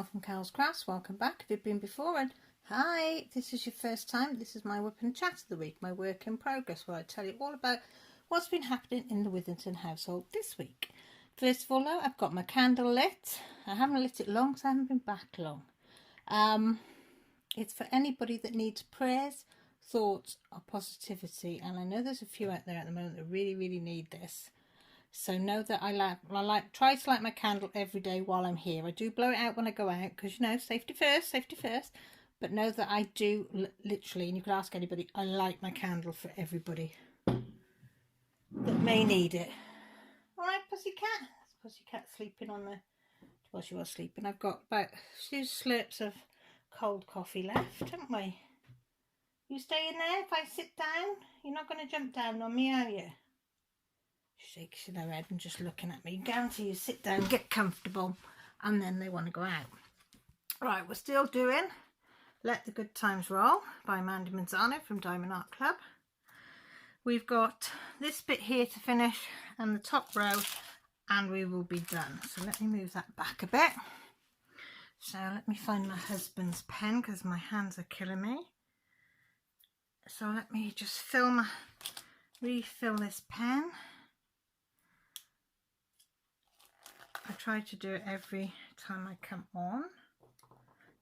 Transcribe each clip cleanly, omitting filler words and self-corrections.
Carol from Carol's Crafts. Welcome back if you've been before, and hi, if this is your first time, this is my whip and chat of the week, my work in progress, where I tell you all about what's been happening in the Withington household this week. First of all, though, I've got my candle lit. I haven't lit it long because I haven't been back long. It's for anybody that needs prayers, thoughts or positivity, and I know there's a few out there at the moment that really need this. So know that I try to light my candle every day while I'm here. I do blow it out when I go out because, you know, safety first. But know that I do literally, and you could ask anybody, I light my candle for everybody that may need it. All right, Pussycat. That's Pussycat sleeping on the... Well, she was sleeping. I've got about 2 slurps of cold coffee left, haven't we? You staying there if I sit down? You're not going to jump down on me, are you? Shaking her head and just looking at me. Guarantee you sit down, get comfortable, and then they want to go out. Right, we're still doing Let the Good Times Roll by Mandy Manzano from Diamond Art Club. We've got this bit here to finish and the top row, and we will be done. So let me move that back a bit. So let me find my husband's pen because my hands are killing me. So let me just refill this pen. I try to do it every time I come on.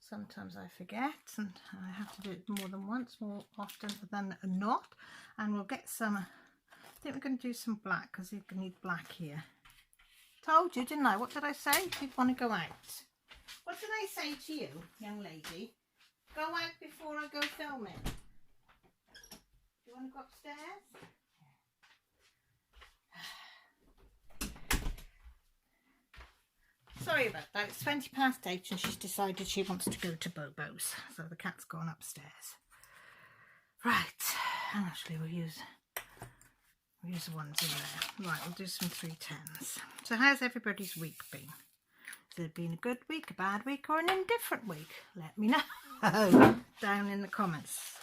Sometimes I forget and I have to do it more than once, more often than not. And we'll get some, I think we're going to do some black because you're going to need black here. Told you, didn't I? What did I say? You'd want to go out. What did I say to you, young lady? Go out before I go filming. Do you want to go upstairs? Sorry about that, it's 20 past 8 and she's decided she wants to go to Bobo's. So the cat's gone upstairs. Right, and actually we'll use the ones in there. Right, we'll do some 310s. So how's everybody's week been? Has it been a good week, a bad week or an indifferent week? Let me know down in the comments.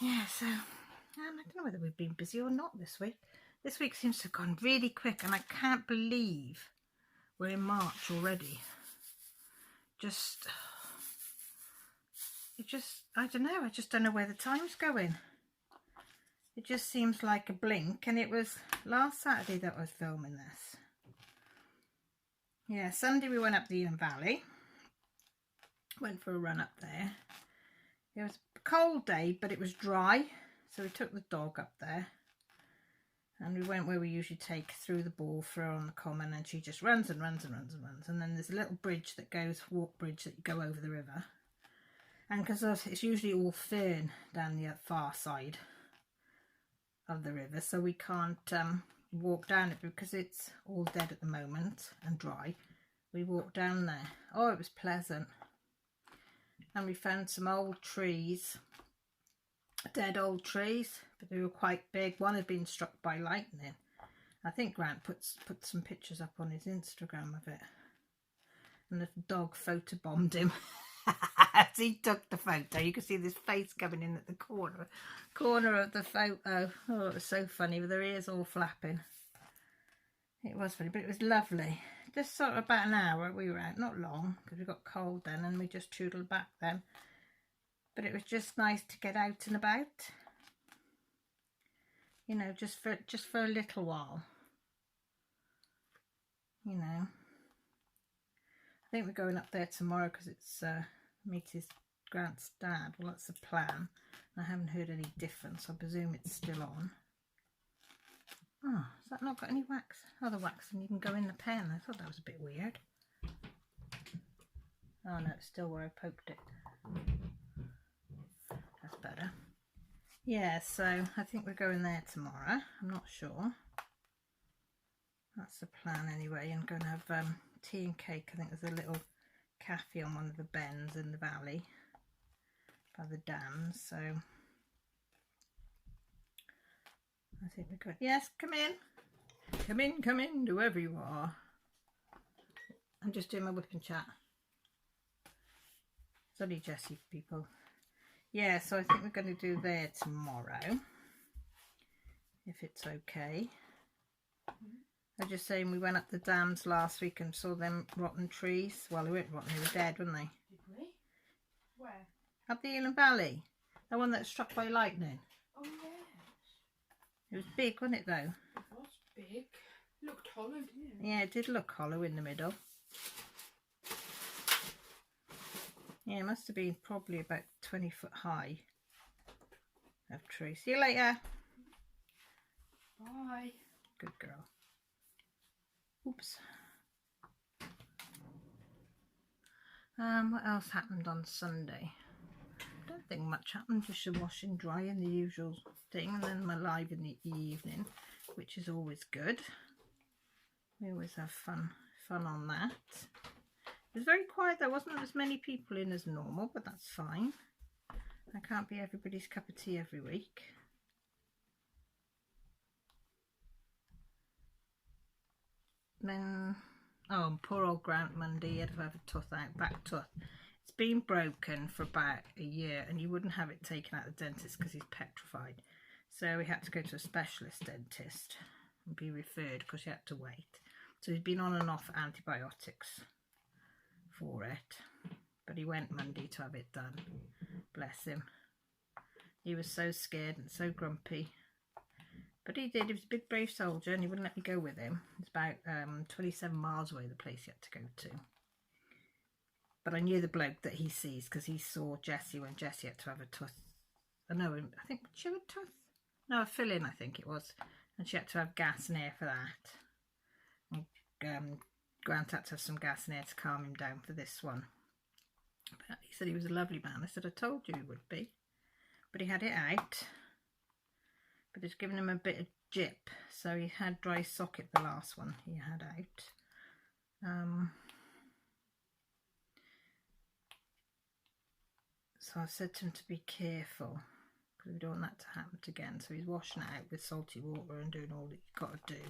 Yeah, so I don't know whether we've been busy or not this week. This week seems to have gone really quick and I can't believe we're in March already. I don't know, I just don't know where the time's going. It just seems like a blink, and it was last Saturday that I was filming this. Yeah, Sunday we went up the Eden Valley. Went for a run up there. It was a cold day, but it was dry, so we took the dog up there. And we went where we usually take through the ball for her on the common, and she just runs and runs. And then there's a little bridge that goes, walk bridge, that you go over the river. And because it's usually all fern down the far side of the river, so we can't walk down it because it's all dead at the moment and dry. We walked down there. Oh, it was pleasant. And we found some old trees. Dead old trees, but they were quite big. One had been struck by lightning. I think Grant put some pictures up on his Instagram of it, and the dog photobombed him. As he took the photo, you can see this face coming in at the corner of the photo. Oh, it was so funny with their ears all flapping. It was funny, but it was lovely. Just sort of about an hour we were out, not long because we got cold then and we just toodled back then. But it was just nice to get out and about, you know, just for a little while, you know. I think we're going up there tomorrow because it's meet his Grant's dad. Well, that's the plan. I haven't heard any difference. I presume it's still on. Oh, has that not got any wax? Oh, the wax, and you can go in the pen. I thought that was a bit weird. Oh no, it's still where I poked it. That's better. Yeah, so I think we're going there tomorrow. I'm not sure. That's the plan anyway. I'm going to have tea and cake. I think there's a little cafe on one of the bends in the valley by the dams. So I think we're good. Yes, come in. Come in, whoever you are. I'm just doing my whip and chat. It's only Jessie, people. Yeah, so I think we're going to do there tomorrow, if it's okay. I was just saying we went up the dams last week and saw them rotten trees. Well, they weren't rotten, they were dead, weren't they? Did we? Where? Up the Elan Valley. The one that was struck by lightning. Oh, yes. It was big, wasn't it, though? It was big. Looked hollow, didn't it? Yeah, it did look hollow in the middle. Yeah, it must have been probably about 20 foot high of tree. See you later. Bye. Good girl. Oops. What else happened on Sunday? I don't think much happened, just the washing, drying, the usual thing, and then my live in the evening, which is always good. We always have fun on that. It was very quiet. There wasn't as many people in as normal, but that's fine. I can't be everybody's cup of tea every week. Then, oh, poor old Grant Monday, he had to have a tooth out, back tooth. It's been broken for about a year and you wouldn't have it taken out the dentist because he's petrified. So he had to go to a specialist dentist and be referred because he had to wait. So he's been on and off antibiotics for it. But he went Monday to have it done. Bless him. He was so scared and so grumpy. But he did. He was a big brave soldier and he wouldn't let me go with him. It's about 27 miles away, the place he had to go to. But I knew the bloke that he sees because he saw Jessie when Jessie had to have a tooth. No, I think she had a tooth. No, a fill-in I think it was. And she had to have gas and air for that. And Grant had to have some gas and air to calm him down for this one. But he said he was a lovely man. I said, I told you he would be. But he had it out. But it's given him a bit of jip. So he had dry socket, the last one he had out. So I said to him to be careful. Because we don't want that to happen again. So he's washing it out with salty water and doing all that you've got to do.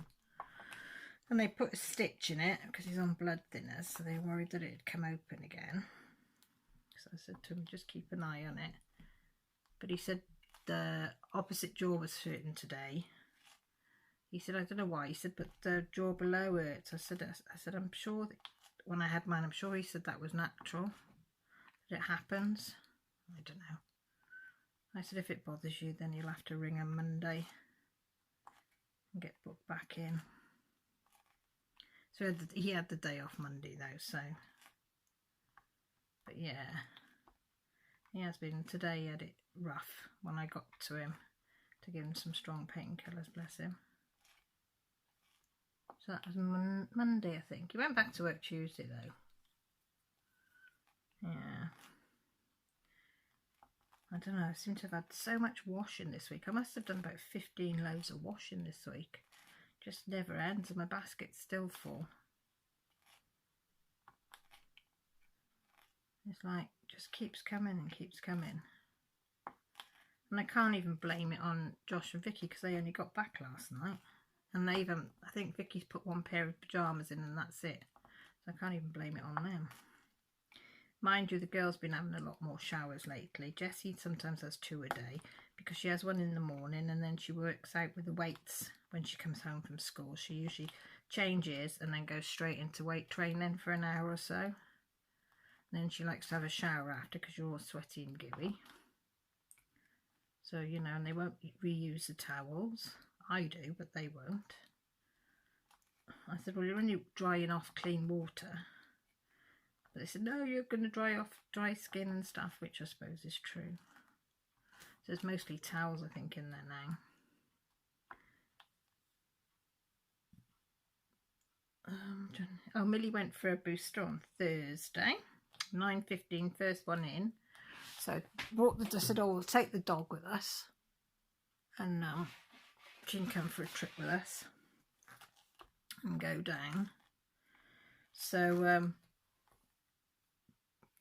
And they put a stitch in it because he's on blood thinners. So they worried that it'd come open again. So I said to him, just keep an eye on it. But he said the opposite jaw was hurting today. He said, I don't know why. He said, but the jaw below hurts. I said, I'm sure that when I had mine, I'm sure he said that was natural. That it happens. I don't know. I said, if it bothers you, then you'll have to ring on Monday and get booked back in. So he had the day off Monday though, so. But yeah, he has been. Today he had it rough when I got to him to give him some strong painkillers, bless him. So that was Monday, I think. He went back to work Tuesday though. Yeah. I don't know, I seem to have had so much washing this week. I must have done about 15 loads of washing this week. Just never ends and my basket's still full. It's like, just keeps coming and keeps coming. And I can't even blame it on Josh and Vicky because they only got back last night. And they even, I think Vicky's put one pair of pyjamas in and that's it. So I can't even blame it on them. Mind you, the girl's been having a lot more showers lately. Jessie sometimes has 2 a day because she has one in the morning and then she works out with the weights when she comes home from school. She usually changes and then goes straight into weight training for an hour or so. And then she likes to have a shower after because you're all sweaty and gooey. So, you know, and they won't reuse the towels. I do, but they won't. I said, well, you're only drying off clean water. But they said, no, you're going to dry off dry skin and stuff, which I suppose is true. So there's mostly towels, I think, in there now. Oh, Millie went for a booster on Thursday. 9:15, first one in. So I said, oh, we'll take the dog with us. And she can come for a trip with us. And go down. So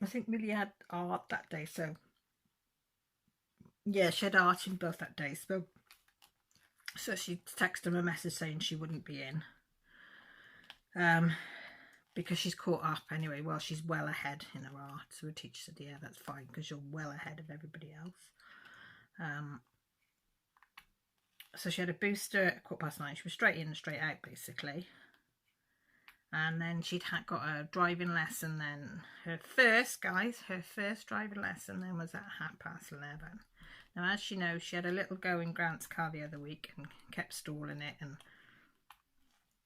I think Millie had art that day, so yeah, she had art in both that day. So she texted him a message saying she wouldn't be in. Because she's caught up anyway. Well, she's well ahead in her art. So the teacher said, yeah, that's fine because you're well ahead of everybody else. So she had a booster at 9:15. She was straight in and straight out basically. And then she'd got a driving lesson then. Her first driving lesson then was at 11:30. Now, as she knows, she had a little go in Grant's car the other week and kept stalling it and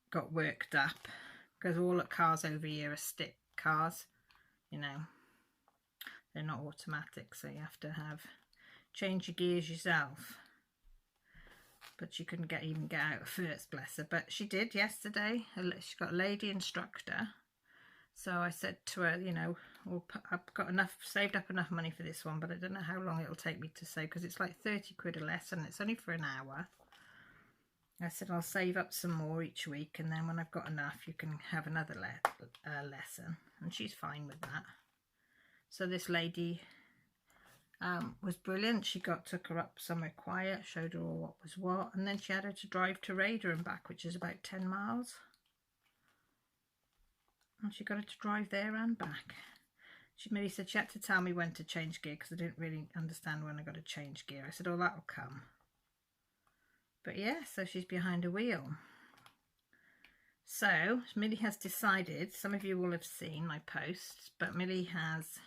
got worked up because all the cars over here are stick cars, you know. They're not automatic, so you have to change your gears yourself. But she couldn't even get out first, bless her. But she did yesterday. She got a lady instructor. So I said to her, you know, I've got saved up enough money for this one, but I don't know how long it'll take me to save because it's like 30 quid a lesson. It's only for an hour. I said I'll save up some more each week, and then when I've got enough, you can have another lesson. And she's fine with that. So this lady was brilliant. She took her up somewhere quiet, showed her all what was what, and then she had her to drive to Raider and back, which is about 10 miles. And she got her to drive there and back. Millie said she had to tell me when to change gear because I didn't really understand when I got to change gear. I said, oh, that'll come. But yeah, so she's behind a wheel. So Millie has decided, some of you will have seen my posts, but Millie has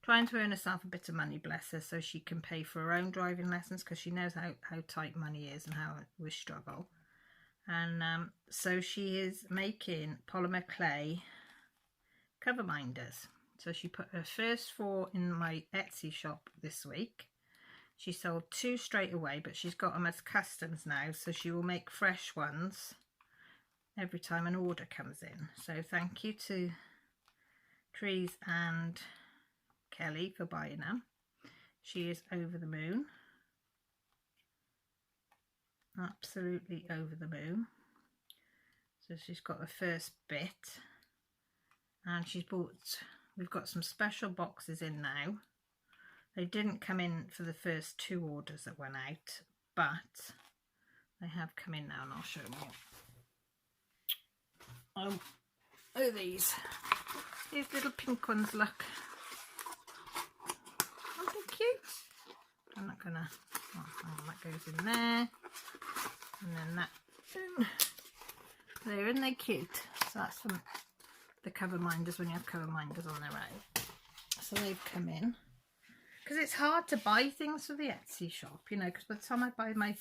trying to earn herself a bit of money, bless her, so she can pay for her own driving lessons because she knows how tight money is and how we struggle. And so she is making polymer clay cover minders. So she put her first 4 in my Etsy shop this week. She sold 2 straight away, but she's got them as customs now, so she will make fresh ones every time an order comes in. So thank you to Trees and Kelly for buying them. She is over the moon. Absolutely over the moon. So she's got the first bit, and we've got some special boxes in now. They didn't come in for the first 2 orders that went out, but they have come in now, and I'll show them all. Oh, these little pink ones, look. Aren't they cute? I'm not gonna, that goes in there, and then that in there, isn't they cute? So that's the cover minders when you have cover minders on their own. So they've come in. Because it's hard to buy things for the Etsy shop, you know, because by the time I buy my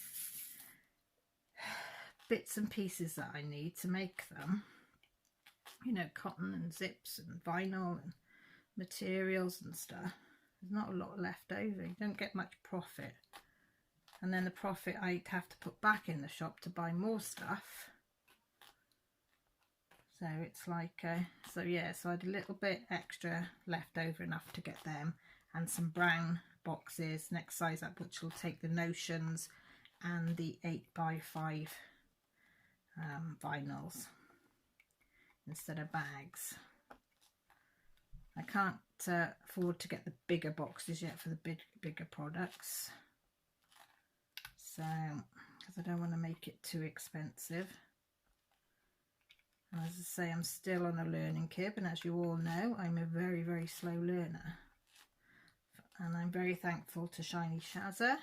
bits and pieces that I need to make them, you know, cotton and zips and vinyl and materials and stuff, there's not a lot left over. You don't get much profit. And then the profit I'd have to put back in the shop to buy more stuff. So it's like, so I had a little bit extra left over, enough to get them. And some brown boxes, next size up, which will take the notions and the 8x5 vinyls instead of bags. I can't afford to get the bigger boxes yet for the bigger products. So, because I don't want to make it too expensive. And as I say, I'm still on a learning curve, and as you all know, I'm a very, very slow learner. And I'm very thankful to Shiny Shazza,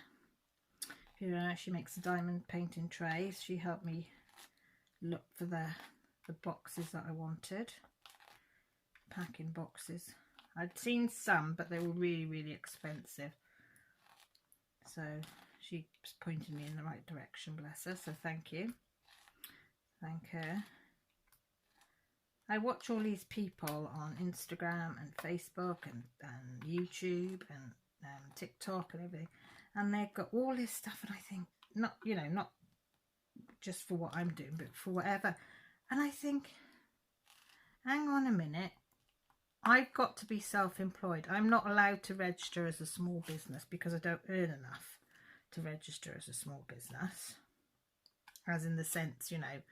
who she makes the diamond painting trays. She helped me look for the boxes that I wanted, packing boxes. I'd seen some, but they were really, really expensive. So she pointed me in the right direction, bless her. So thank you. Thank her. I watch all these people on Instagram and Facebook and YouTube and TikTok and everything, and they've got all this stuff, and I think, not just for what I'm doing, but for whatever. And I think, hang on a minute, I've got to be self-employed. I'm not allowed to register as a small business because I don't earn enough to register as a small business, as in the sense, you know,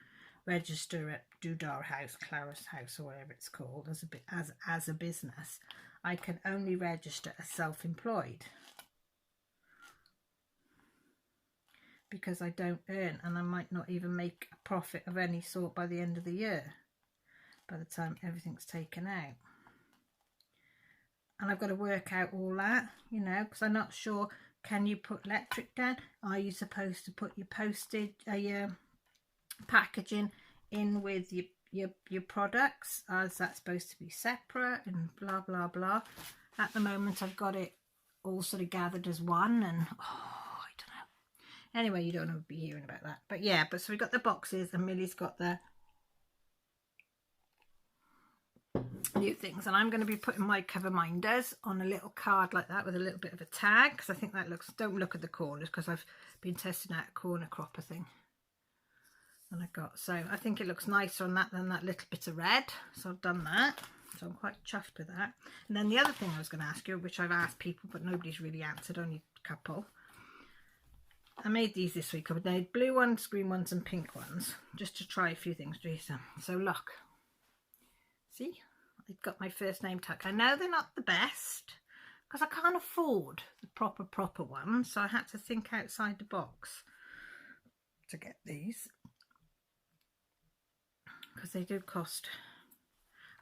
register at Dudar House, Claris House, or whatever it's called, as a business. I can only register as self-employed because I don't earn, and I might not even make a profit of any sort by the end of the year, by the time everything's taken out. And I've got to work out all that, you know, because I'm not sure, can you put electric down? Are you supposed to put your postage, your packaging in with your products, as that's supposed to be separate and blah blah blah. At the moment I've got it all sort of gathered as one, and I don't know. Anyway, you don't want to be hearing about that. But yeah, so we've got the boxes and Millie's got the new things, and I'm going to be putting my cover minders on a little card like that with a little bit of a tag, because I think that looks, don't look at the corners because I've been testing out a corner cropper thing and I got, so I think it looks nicer on that than that little bit of red, so I've done that, so I'm quite chuffed with that. And then the other thing I was going to ask you, which I've asked people but nobody's really answered, only a couple, I made these this week. I made blue ones, green ones and pink ones just to try a few things, Teresa. So look, see, I've got my first name tag. I know they're not the best because I can't afford the proper ones, so I had to think outside the box to get these, because they do cost.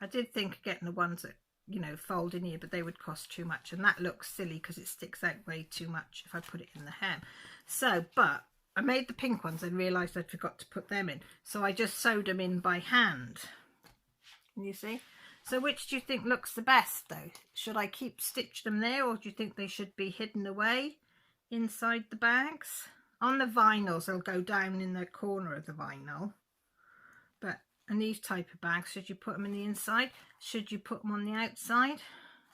I did think of getting the ones that, you know, fold in here, but they would cost too much, and that looks silly because it sticks out way too much if I put it in the hem. So, but I made the pink ones and realised I'd forgot to put them in, so I just sewed them in by hand. You see? So which do you think looks the best though? Should I keep stitch them there, or do you think they should be hidden away inside the bags? On the vinyls, they'll go down in the corner of the vinyl. But in these type of bags, should you put them in the inside? Should you put them on the outside?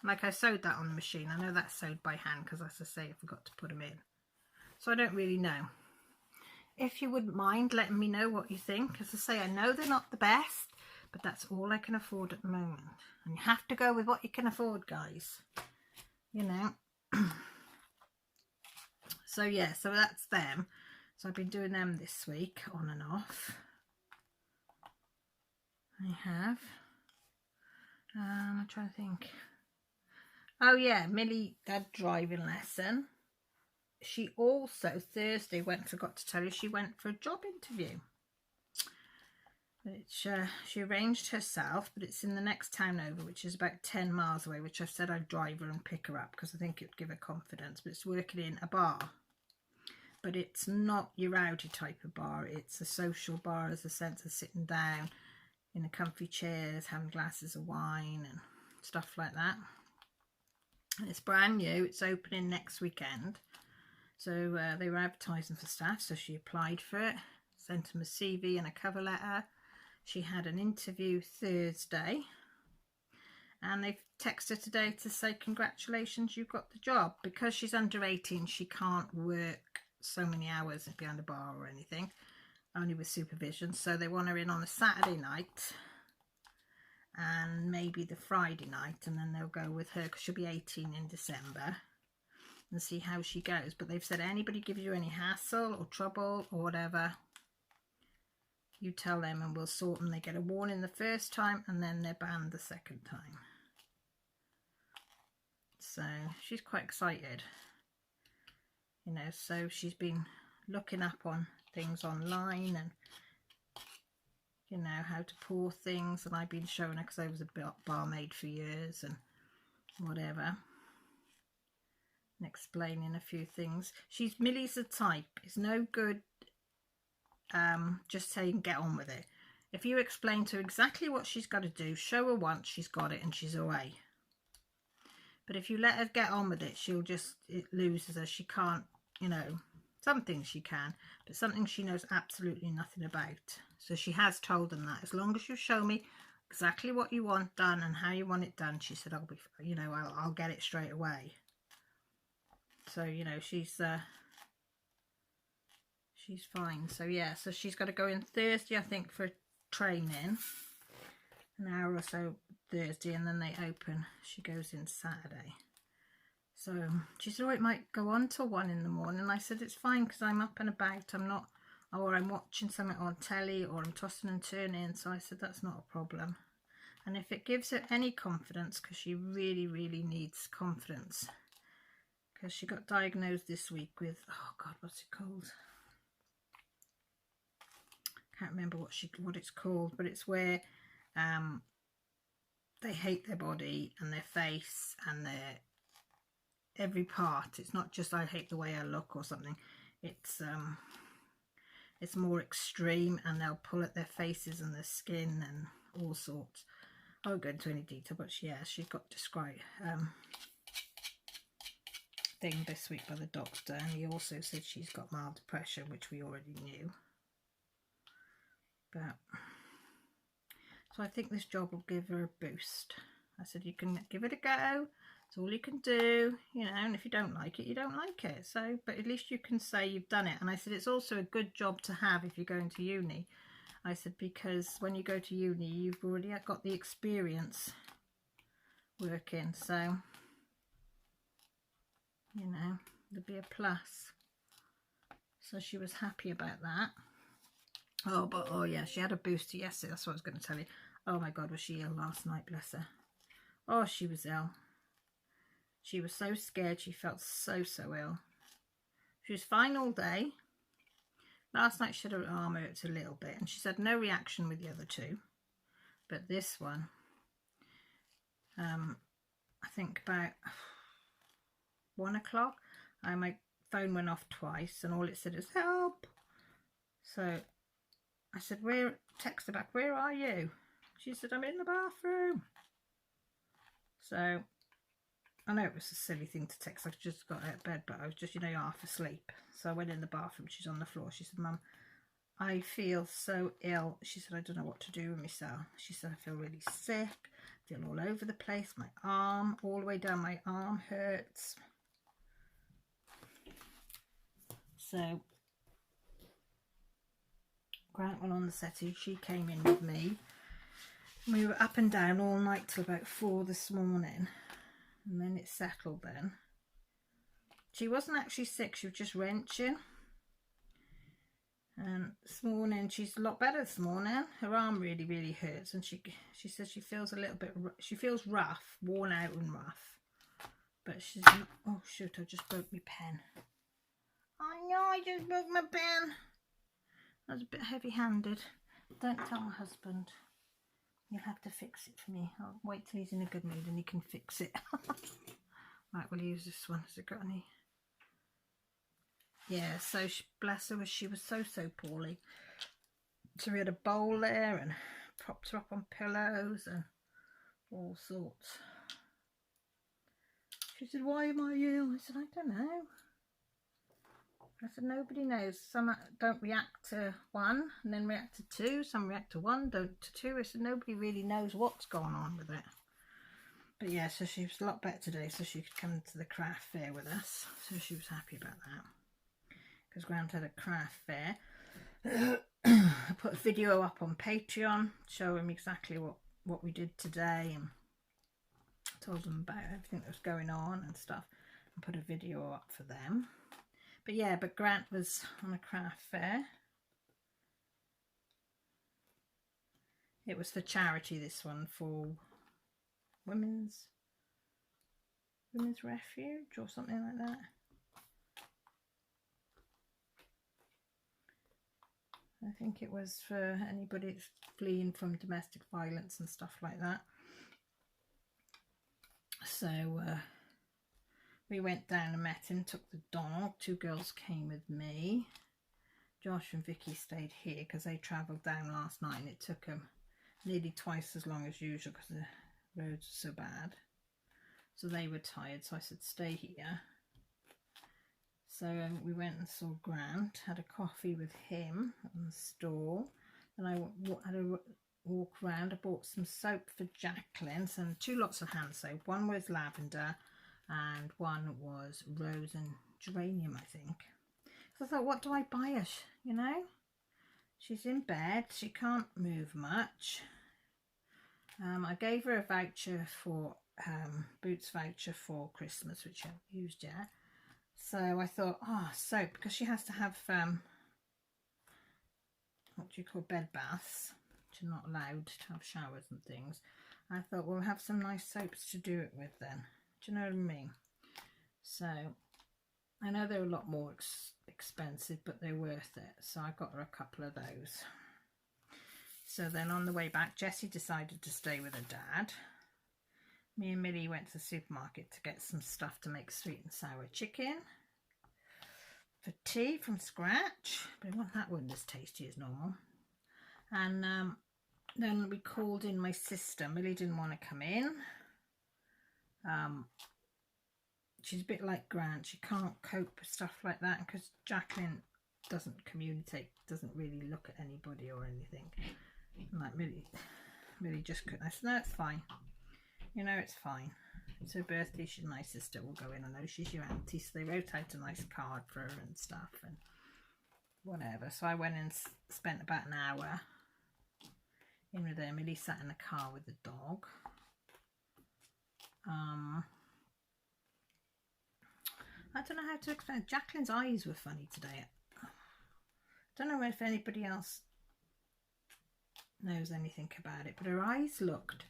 Like I sewed that on the machine. I know that's sewed by hand because, as I say, I forgot to put them in. So I don't really know. If you wouldn't mind letting me know what you think. As I say, I know they're not the best, but that's all I can afford at the moment. And you have to go with what you can afford, guys. You know. So yeah, so that's them. So I've been doing them this week, on and off. I have. I'm trying to think. Oh yeah, Millie had driving lesson. She also, Thursday, forgot to tell you, she went for a job interview. Which she arranged herself, but it's in the next town over, which is about 10 miles away, which I've said I'd drive her and pick her up because I think it would give her confidence. But it's working in a bar. But it's not your rowdy type of bar. It's a social bar, as a sense of sitting down in a comfy chairs, having glasses of wine and stuff like that. And it's brand new. It's opening next weekend. So they were advertising for staff, so she applied for it, sent them a CV and a cover letter. She had an interview Thursday, and they've texted her today to say, congratulations, you got the job. Because she's under 18, she can't work so many hours behind a bar or anything, only with supervision. So they want her in on a Saturday night and maybe the Friday night, and then they'll go with her because she'll be 18 in December, and see how she goes. But they've said, anybody gives you any hassle or trouble or whatever, you tell them and we'll sort them. They get a warning the first time and then they're banned the second time. So she's quite excited, you know. So she's been looking up on things online and, you know, how to pour things, and I've been showing her because I was a barmaid for years and whatever, and explaining a few things. Millie's the type, it's no good just saying get on with it. If you explain to her exactly what she's got to do, show her once, she's got it and she's away. But if you let her get on with it, it loses her. She can't, you know, some things she can, but something she knows absolutely nothing about. So she has told them that as long as you show me exactly what you want done and how you want it done, she said, I'll be, you know, I'll get it straight away. So, you know, she's fine. So yeah, so she's got to go in Thursday, I think, for training, an hour or so Thursday, and then they open. She goes in Saturday. So she said, oh, it might go on till 1 in the morning. I said, it's fine because I'm up and about. I'm not, or I'm watching something on telly, or I'm tossing and turning. So I said, that's not a problem. And if it gives her any confidence, because she really, really needs confidence, because she got diagnosed this week with, oh God, what's it called? Can't remember what it's called, but it's where they hate their body and their face and their every part. It's not just I hate the way I look or something. It's it's more extreme, and they'll pull at their faces and their skin and all sorts. I won't go into any detail, but yeah, she got described thing this week by the doctor, and he also said she's got mild depression, which we already knew. But so I think this job will give her a boost. I said, you can give it a go. It's all you can do, you know, and if you don't like it, you don't like it. So, but at least you can say you've done it. And I said, it's also a good job to have if you're going to uni. I said, because when you go to uni, you've already got the experience working. So, you know, there'll be a plus. So she was happy about that. Oh, but oh yeah, she had a booster yesterday. That's what I was going to tell you. Oh my God, was she ill last night? Bless her. Oh, she was ill. She was so scared. She felt so ill. She was fine all day. Last night she had her arm hurt a little bit, and she's had no reaction with the other two. But this one, I think about 1 o'clock, my phone went off twice, and all it said is help. So I said, text her back, where are you? She said, I'm in the bathroom. So I know it was a silly thing to text. I just got out of bed, but I was just, you know, half asleep. So I went in the bathroom. She's on the floor. She said, Mum, I feel so ill. She said, I don't know what to do with myself. She said, I feel really sick. I feel all over the place. My arm, all the way down my arm hurts. So Grant went on the settee. She came in with me. We were up and down all night till about 4 this morning. And then it settled then. She wasn't actually sick. She was just wrenching. And this morning, she's a lot better this morning. Her arm really hurts. And she says she feels a little bit, she feels rough, worn out and rough. But she's not, oh shoot, I just broke my pen. I know, I just broke my pen. That was a bit heavy-handed. Don't tell my husband. You'll have to fix it for me. I'll wait till he's in a good mood and he can fix it. Right, we'll use this one. Has it got any? Yeah, so bless her, she was so poorly. So we had a bowl there and propped her up on pillows and all sorts. She said, why am I ill? I said, I don't know. I said, nobody knows. Some don't react to 1 and then react to 2. Some react to 1, don't to 2. I said, nobody really knows what's going on with it. But yeah, so she was a lot better today, so she could come to the craft fair with us. So she was happy about that. Because Grant had a craft fair. I put a video up on Patreon showing exactly what we did today, and told them about everything that was going on and stuff, and put a video up for them. But yeah, but Grant was on a craft fair. It was for charity, this one, for Women's Refuge or something like that. I think it was for anybody that's fleeing from domestic violence and stuff like that. So we went down and met him, took the dog. 2 girls came with me. Josh and Vicky stayed here because they travelled down last night, and it took them nearly twice as long as usual because the roads are so bad. So they were tired, so I said stay here. So we went and saw Grant, had a coffee with him on the store. Then I had a walk around. I bought some soap for Jacqueline, and 2 lots of hand soap. One was lavender and one was rose and geranium, I think. So I thought, what do I buy her? You know, she's in bed, she can't move much. I gave her a voucher for Boots voucher for Christmas, which I haven't used yet. So I thought, soap, because she has to have what do you call bed baths. She's not allowed to have showers and things. I thought we'll have some nice soaps to do it with then. Do you know what I mean? So I know they're a lot more expensive, but they're worth it. So I got her a couple of those. So then on the way back, Jessie decided to stay with her dad. Me and Millie went to the supermarket to get some stuff to make sweet and sour chicken. for tea from scratch, but that wasn't as tasty as normal. And then we called in my sister. Millie didn't want to come in. She's a bit like Grant. She can't cope with stuff like that because Jacqueline doesn't communicate, doesn't really look at anybody or anything. And like Millie just couldn't. I said, no, it's fine. You know, it's fine. It's her birthday. She's my sister. Will go in. I know she's your auntie. So they wrote out a nice card for her and stuff and whatever. So I went and spent about an hour in with her. Millie sat in the car with the dog. I don't know how to explain. Jacqueline's eyes were funny today. I don't know if anybody else knows anything about it, but her eyes looked...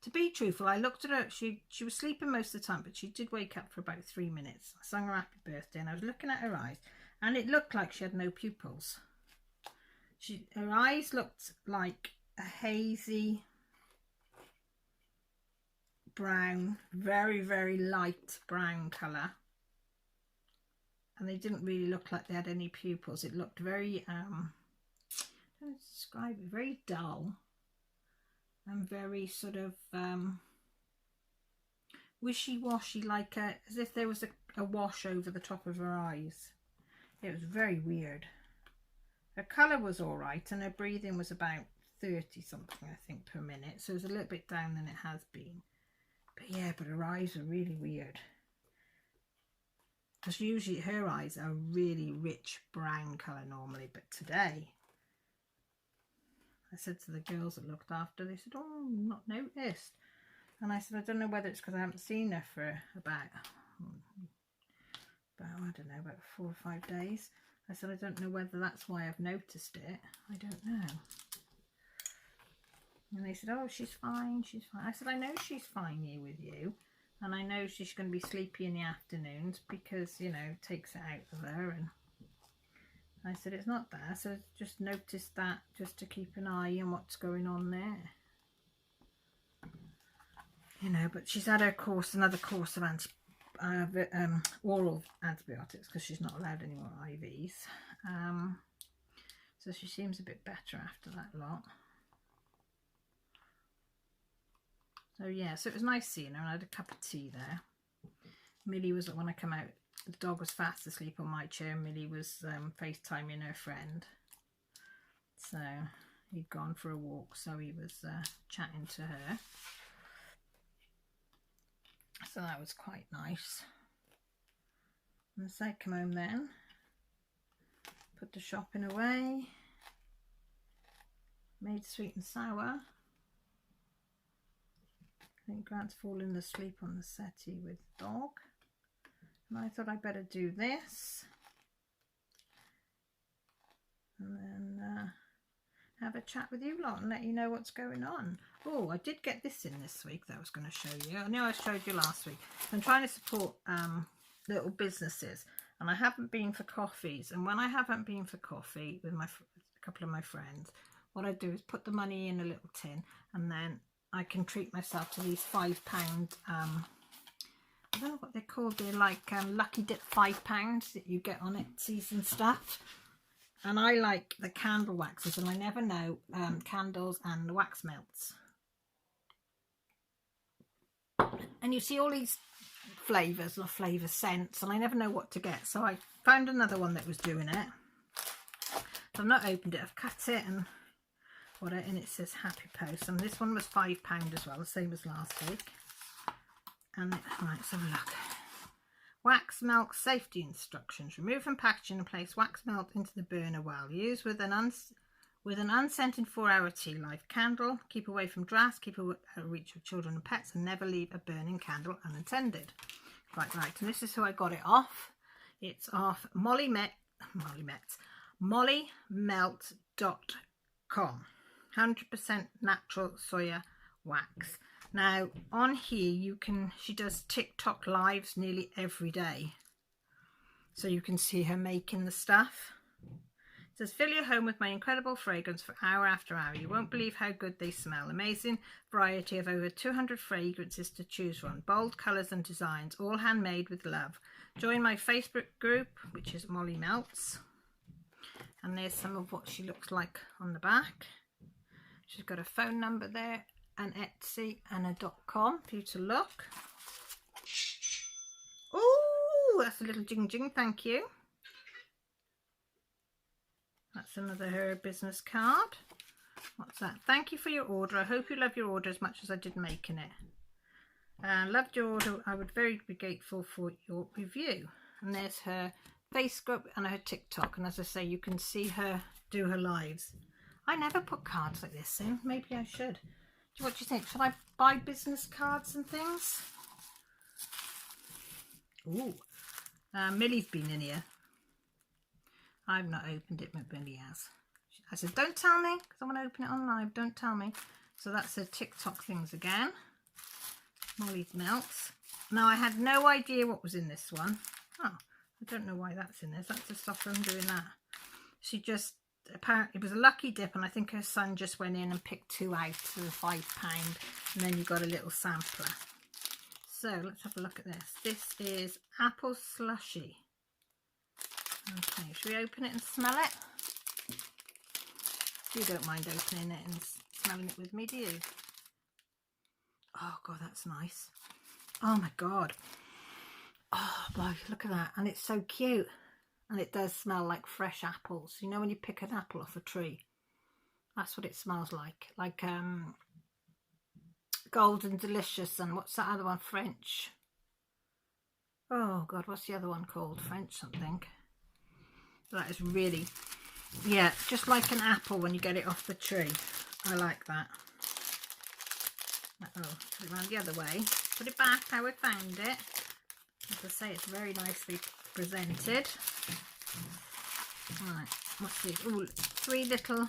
To be truthful, I looked at her. She was sleeping most of the time, but she did wake up for about 3 minutes. I sang her happy birthday, and I was looking at her eyes, and it looked like she had no pupils. Her eyes looked like a hazy brown, very, very light brown colour, and they didn't really look like they had any pupils. It looked very, I don't know how to describe it, very dull and very sort of wishy-washy, like as if there was a wash over the top of her eyes. It was very weird. Her colour was all right, and her breathing was about 30 something, I think, per minute, so it was a little bit down than it has been. But yeah, but her eyes are really weird, because usually her eyes are really rich brown colour normally, but today, I said to the girls that looked after, they said, oh, not noticed. And I said, I don't know whether it's because I haven't seen her for about, I don't know, about 4 or 5 days. I said, I don't know whether that's why I've noticed it. I don't know. And they said, oh, she's fine, she's fine. I said, I know she's fine here with you. And I know she's going to be sleepy in the afternoons because, you know, it takes it out of her. And I said, it's not that. So just notice that, just to keep an eye on what's going on there. You know, but she's had her course, another course of oral antibiotics, because she's not allowed any more IVs. So she seems a bit better after that lot. So yeah, so it was nice seeing her, and I had a cup of tea there. Millie was, when I come out, the dog was fast asleep on my chair. Millie was FaceTiming her friend. So he'd gone for a walk, so he was chatting to her. So that was quite nice. And so I come home then, put the shopping away, made sweet and sour. I think Grant's fallen asleep on the settee with the dog. And I thought I'd better do this. And then have a chat with you lot and let you know what's going on. Oh, I did get this in this week that I was going to show you. I know I showed you last week. I'm trying to support little businesses, and I haven't been for coffees. And when I haven't been for coffee with a couple of my friends, what I do is put the money in a little tin, and then I can treat myself to these £5 I don't know what they're called. They're like Lucky Dip £5 that you get on Etsy and stuff. And I like the candle waxes, and I never know candles and wax melts. And you see all these flavours or flavour scents, and I never know what to get. So I found another one that was doing it. So I've not opened it. I've cut it and and it says Happy Post. And this one was £5 as well, the same as last week. And right, let's have a look. Wax melt safety instructions. Remove from packaging and place wax melt into the burner well. Use with an unscented 4-hour tea light candle. Keep away from drafts, keep out of reach of children and pets, and never leave a burning candle unattended. Quite right. And this is who I got it off. It's off mollymelt.com. 100% natural soya wax. Now on here she does TikTok lives nearly every day, so you can see her making the stuff. says, fill your home with my incredible fragrance for hour after hour. You won't believe how good they smell. Amazing variety of over 200 fragrances to choose from. Bold colours and designs, all handmade with love. Join my Facebook group, which is Molly Melts. And there's some of what she looks like on the back. She's got a phone number there, and Etsy and a .com for you to look. Oh, that's a little jing jing, thank you. That's another her business card. What's that? Thank you for your order. I hope you love your order as much as I did making it. Loved your order. I would very be grateful for your review. And there's her Facebook and her TikTok. And as I say, you can see her do her lives. I never put cards like this in. Maybe I should. What do you think? Should I buy business cards and things? Ooh. Millie's been in here. I've not opened it, but Millie has. I said, don't tell me, because I want to open it on live. Don't tell me. So that's her TikTok things again. Molly's Melts. Now, I had no idea what was in this one. Oh, I don't know why that's in this. That's to stop her from doing that. She just, apparently, it was a lucky dip, and I think her son just went in and picked 2 out for the £5, and then you got a little sampler. So, let's have a look at this. This is apple slushy. Okay, should we open it and smell it? You don't mind opening it and smelling it with me, do you? Oh, God, that's nice. Oh, my God. Oh, boy, look at that. And it's so cute. And it does smell like fresh apples. You know when you pick an apple off a tree? That's what it smells like. Like Golden Delicious and what's that other one? French. Oh, God, what's the other one called? French something. That is really, yeah, just like an apple when you get it off the tree. I like that. Oh, put it around the other way. Put it back how I found it. As I say, it's very nicely presented. Right, what's this? Oh, three little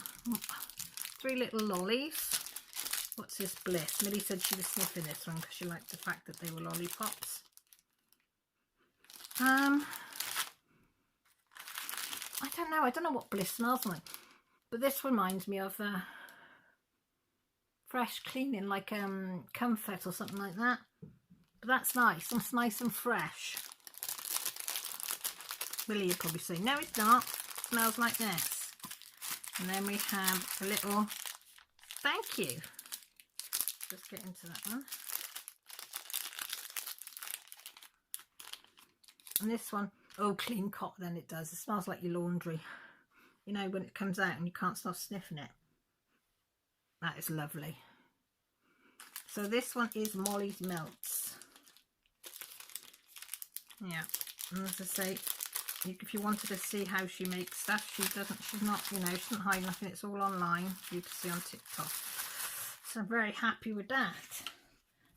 lollies. What's this? Bliss. Millie said she was sniffing this one because she liked the fact that they were lollipops. I don't know what Bliss smells like, but this reminds me of fresh cleaning, like comfort or something like that. But that's nice. It's nice and fresh. Willie would probably say, no, it's not. It smells like this. And then we have a little thank you. Just get into that one. And this one, oh, clean cotton, then it does. It smells like your laundry. You know, when it comes out and you can't stop sniffing it. That is lovely. So this one is Molly's Melts. Yeah, and as I say, if you wanted to see how she makes stuff, she's not, you know, she doesn't hide nothing. It's all online for you to see on TikTok. So I'm very happy with that.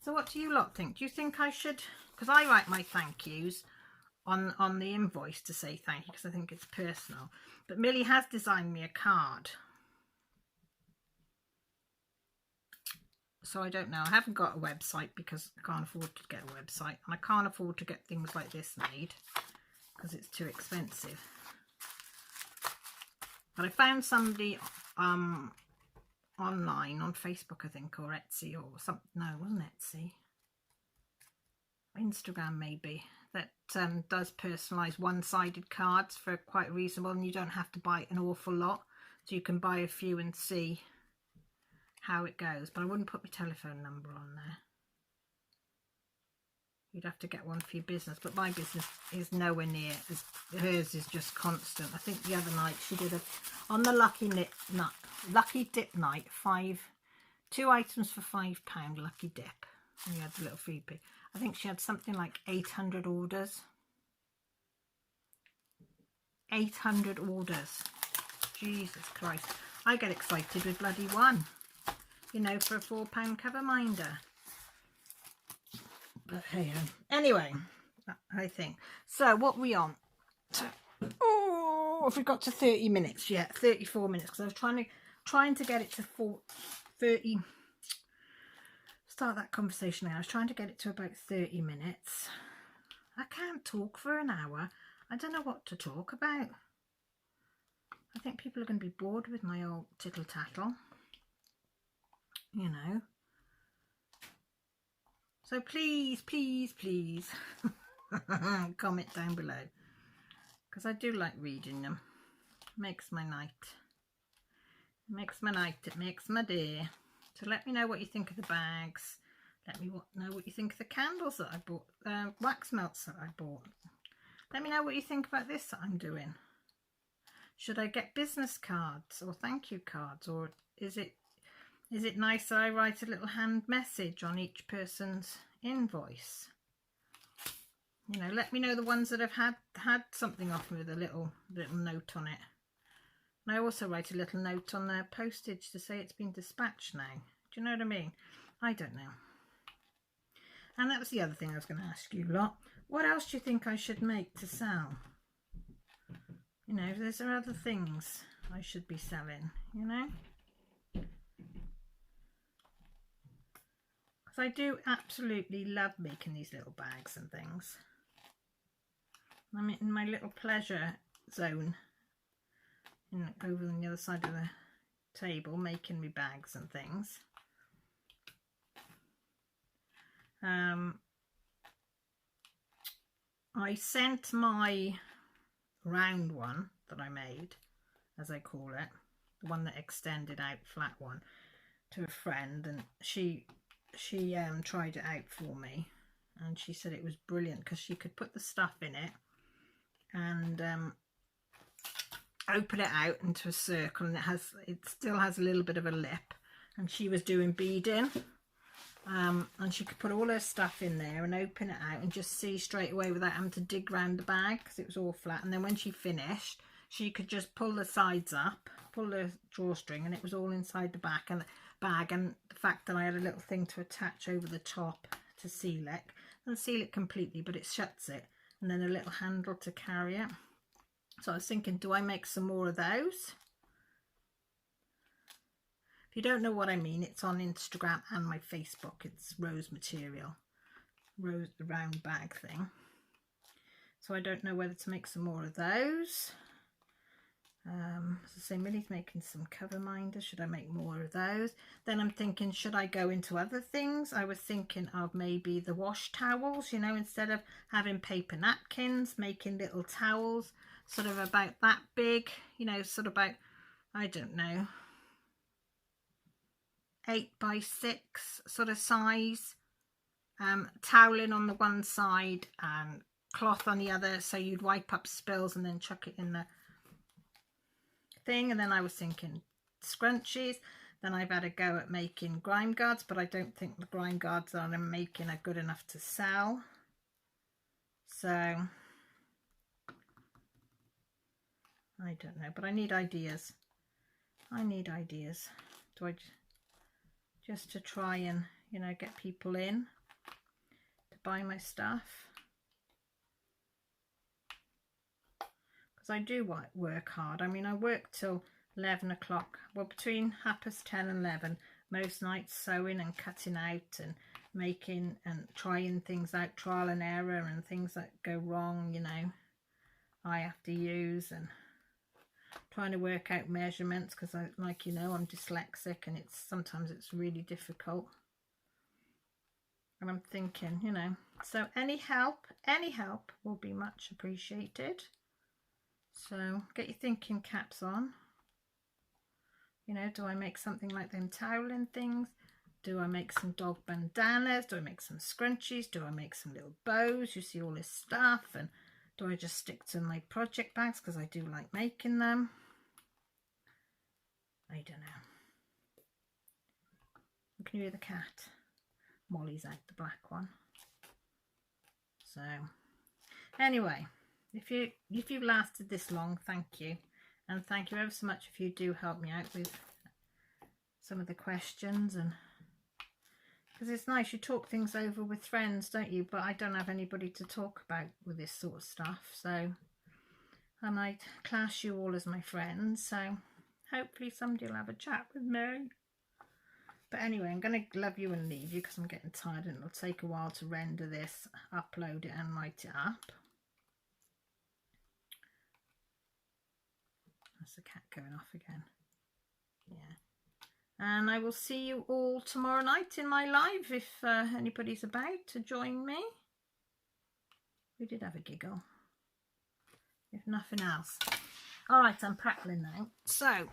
So what do you lot think? Do you think I should, because I write my thank yous on the invoice to say thank you because I think it's personal. But Millie has designed me a card. So I don't know. I haven't got a website because I can't afford to get a website. And I can't afford to get things like this made because it's too expensive. But I found somebody online on Facebook, I think, or Etsy or something. No, it wasn't Etsy. Instagram maybe. That does personalise one-sided cards for quite reasonable, and you don't have to buy an awful lot. So you can buy a few and see how it goes. But I wouldn't put my telephone number on there. You'd have to get one for your business. But my business is nowhere near as hers is just constant. I think the other night she did on the lucky dip night, 2 items for £5 lucky dip. And you had the little freebie. I think she had something like 800 orders. 800 orders. Jesus Christ. I get excited with bloody one. You know, for a £4 cover minder. But hey, anyway, I think. So, what we on? Oh, if we got to 30 minutes. Yeah, 34 minutes. Because I was trying to get it to 30. Start that conversation again. I was trying to get it to about 30 minutes. I can't talk for an hour. I don't know what to talk about. I think people are going to be bored with my old tittle tattle, you know. So please, please, please comment down below, because I do like reading them. It makes my night. It makes my night. It makes my day. So let me know what you think of the bags. Let me know what you think of the candles that I bought, wax melts that I bought. Let me know what you think about this that I'm doing. Should I get business cards or thank you cards, or is it nice that I write a little hand message on each person's invoice? You know, let me know the ones that have had something off me with a little note on it. And I also write a little note on their postage to say it's been dispatched now. Do you know what I mean? I don't know. And that was the other thing I was going to ask you lot. What else do you think I should make to sell? You know, there's other things I should be selling, you know? Because I do absolutely love making these little bags and things. I'm in my little pleasure zone over on the other side of the table, making me bags and things. I sent my round one that I made, as I call it, the one that extended out, flat one, to a friend, and she tried it out for me, and she said it was brilliant because she could put the stuff in it and open it out into a circle, and it still has a little bit of a lip, and she was doing beading, and she could put all her stuff in there and open it out and just see straight away without having to dig around the bag because it was all flat. And then when she finished, she could just pull the sides up, pull the drawstring, and it was all inside the back and bag. And the fact that I had a little thing to attach over the top to seal it, doesn't seal it completely, but it shuts it, and then a little handle to carry it. So I was thinking, do I make some more of those? If you don't know what I mean, it's on Instagram and my Facebook. It's Rose Material, Rose, the round bag thing. So I don't know whether to make some more of those. So Millie's making some cover minders. Should I make more of those? Then I'm thinking, should I go into other things? I was thinking of maybe the wash towels, you know, instead of having paper napkins, making little towels sort of about that big, you know, sort of about, I don't know, 8 by 6 sort of size, toweling on the one side and cloth on the other, so you'd wipe up spills and then chuck it in the thing. And then I was thinking scrunchies. Then I've had a go at making grime guards, but I don't think the grime guards that I'm making are good enough to sell. So I don't know, but I need ideas. I need ideas. Do I just to try and, you know, get people in to buy my stuff? Because I do work hard. I mean, I work till 11 o'clock. Well, between 10:30 and 11, most nights, sewing and cutting out and making and trying things out, trial and error, and things that go wrong, you know, I have to use, and trying to work out measurements because I, like, you know, I'm dyslexic, and sometimes it's really difficult. And I'm thinking, you know, so any help will be much appreciated. So get your thinking caps on. You know, do I make something like them toweling things? Do I make some dog bandanas? Do I make some scrunchies? Do I make some little bows? You see all this stuff. And do I just stick to my project bags because I do like making them? I don't know. Can you hear the cat? Molly's out, the black one. So anyway, if you lasted this long, thank you. And thank you ever so much if you do help me out with some of the questions, and because it's nice, you talk things over with friends, don't you? But I don't have anybody to talk about with this sort of stuff, so, and I class you all as my friends, so hopefully somebody will have a chat with me. But anyway, I'm going to love you and leave you because I'm getting tired, and it'll take a while to render this, upload it and write it up. That's the cat going off again. Yeah. And I will see you all tomorrow night in my live if anybody's about to join me. We did have a giggle. If nothing else. All right, I'm prattling now. So,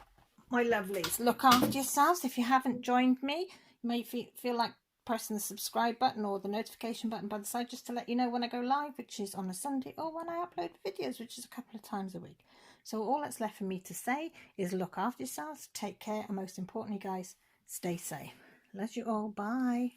my lovelies, look after yourselves. If you haven't joined me, you may feel like pressing the subscribe button or the notification button by the side just to let you know when I go live, which is on a Sunday, or when I upload videos, which is a couple of times a week. So all that's left for me to say is look after yourselves, take care, and most importantly, guys, stay safe. Love you all. Bye.